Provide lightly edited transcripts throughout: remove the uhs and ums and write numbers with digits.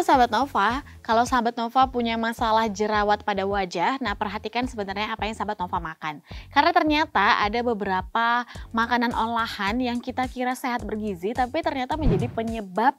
Halo sahabat Nova, kalau sahabat Nova punya masalah jerawat pada wajah, nah perhatikan sebenarnya apa yang sahabat Nova makan. Karena ternyata ada beberapa makanan olahan yang kita kira sehat bergizi, tapi ternyata menjadi penyebab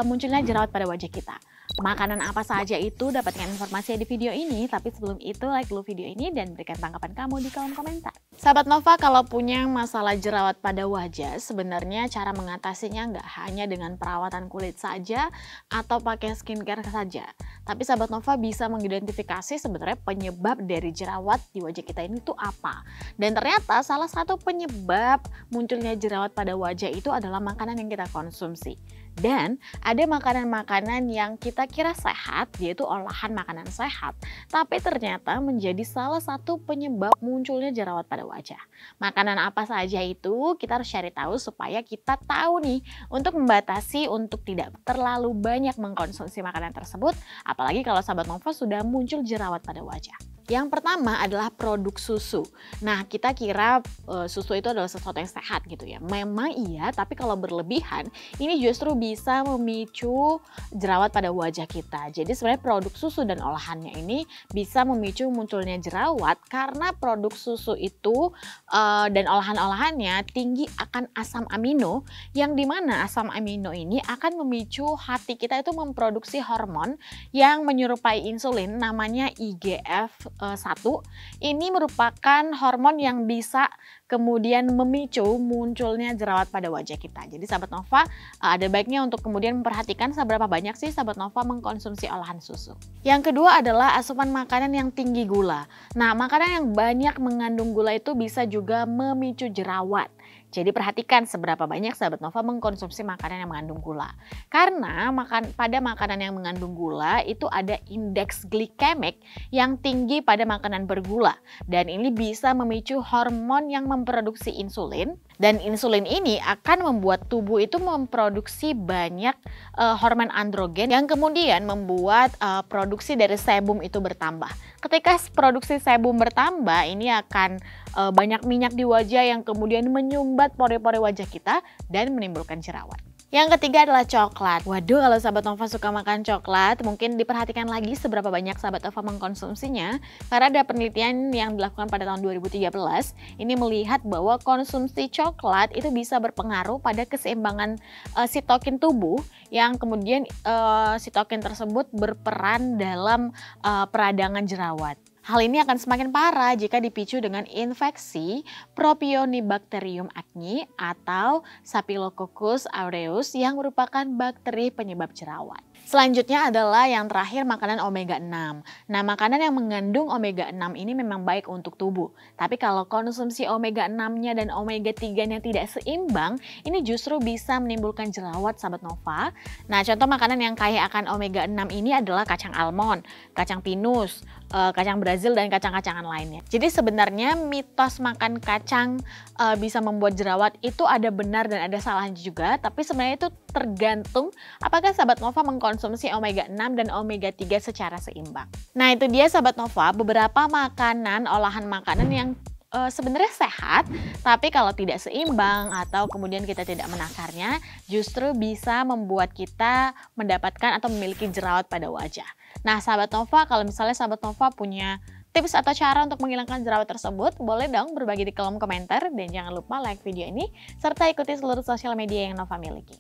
munculnya jerawat pada wajah kita. Makanan apa saja itu dapatkan informasi di video ini, tapi sebelum itu like dulu video ini dan berikan tanggapan kamu di kolom komentar. Sahabat Nova, kalau punya masalah jerawat pada wajah, sebenarnya cara mengatasinya nggak hanya dengan perawatan kulit saja atau pakai skincare saja. Tapi sahabat Nova bisa mengidentifikasi sebenarnya penyebab dari jerawat di wajah kita ini tuh apa. Dan ternyata salah satu penyebab munculnya jerawat pada wajah itu adalah makanan yang kita konsumsi. Dan ada makanan-makanan yang kita kira sehat, yaitu olahan makanan sehat, tapi ternyata menjadi salah satu penyebab munculnya jerawat pada wajah. Makanan apa saja itu kita harus cari tahu supaya kita tahu nih untuk membatasi untuk tidak terlalu banyak mengkonsumsi makanan tersebut, apalagi kalau sahabat Nova sudah muncul jerawat pada wajah. Yang pertama adalah produk susu. Nah, kita kira susu itu adalah sesuatu yang sehat gitu ya. Memang iya, tapi kalau berlebihan ini justru bisa memicu jerawat pada wajah kita. Jadi sebenarnya produk susu dan olahannya ini bisa memicu munculnya jerawat karena produk susu itu dan olahan-olahannya tinggi akan asam amino, yang dimana asam amino ini akan memicu hati kita itu memproduksi hormon yang menyerupai insulin, namanya IGF-1. Ini merupakan hormon yang bisa kemudian memicu munculnya jerawat pada wajah kita. Jadi sahabat Nova ada baiknya untuk kemudian memperhatikan seberapa banyak sih sahabat Nova mengkonsumsi olahan susu. Yang kedua adalah asupan makanan yang tinggi gula. Nah, makanan yang banyak mengandung gula itu bisa juga memicu jerawat. Jadi perhatikan seberapa banyak sahabat Nova mengkonsumsi makanan yang mengandung gula. Karena pada makanan yang mengandung gula itu ada indeks glikemik yang tinggi pada makanan bergula. Dan ini bisa memicu hormon yang memproduksi insulin. Dan insulin ini akan membuat tubuh itu memproduksi banyak hormon androgen yang kemudian membuat produksi dari sebum itu bertambah. Ketika produksi sebum bertambah, ini akan banyak minyak di wajah yang kemudian menyumbat pori-pori wajah kita dan menimbulkan jerawat. Yang ketiga adalah coklat. Waduh, kalau sahabat Nova suka makan coklat, mungkin diperhatikan lagi seberapa banyak sahabat Nova mengkonsumsinya. Karena ada penelitian yang dilakukan pada tahun 2013, ini melihat bahwa konsumsi coklat itu bisa berpengaruh pada keseimbangan sitokin tubuh, yang kemudian sitokin tersebut berperan dalam peradangan jerawat. Hal ini akan semakin parah jika dipicu dengan infeksi Propionibacterium acne atau Staphylococcus aureus yang merupakan bakteri penyebab jerawat. Selanjutnya adalah yang terakhir, makanan omega 6. Nah, makanan yang mengandung omega 6 ini memang baik untuk tubuh. Tapi kalau konsumsi omega 6-nya dan omega 3-nya tidak seimbang, ini justru bisa menimbulkan jerawat sahabat Nova. Nah, contoh makanan yang kaya akan omega 6 ini adalah kacang almond, kacang pinus, kacang Brazil, dan kacang-kacangan lainnya. Jadi sebenarnya mitos makan kacang bisa membuat jerawat itu ada benar dan ada salahnya juga, tapi sebenarnya itu tergantung apakah sahabat Nova mengkonsumsi omega 6 dan omega 3 secara seimbang. Nah, itu dia sahabat Nova beberapa makanan, olahan makanan yang sebenarnya sehat, tapi kalau tidak seimbang atau kemudian kita tidak menakarnya, justru bisa membuat kita mendapatkan atau memiliki jerawat pada wajah. Nah, sahabat Nova, kalau misalnya sahabat Nova punya tips atau cara untuk menghilangkan jerawat tersebut, boleh dong berbagi di kolom komentar, dan jangan lupa like video ini serta ikuti seluruh sosial media yang Nova miliki.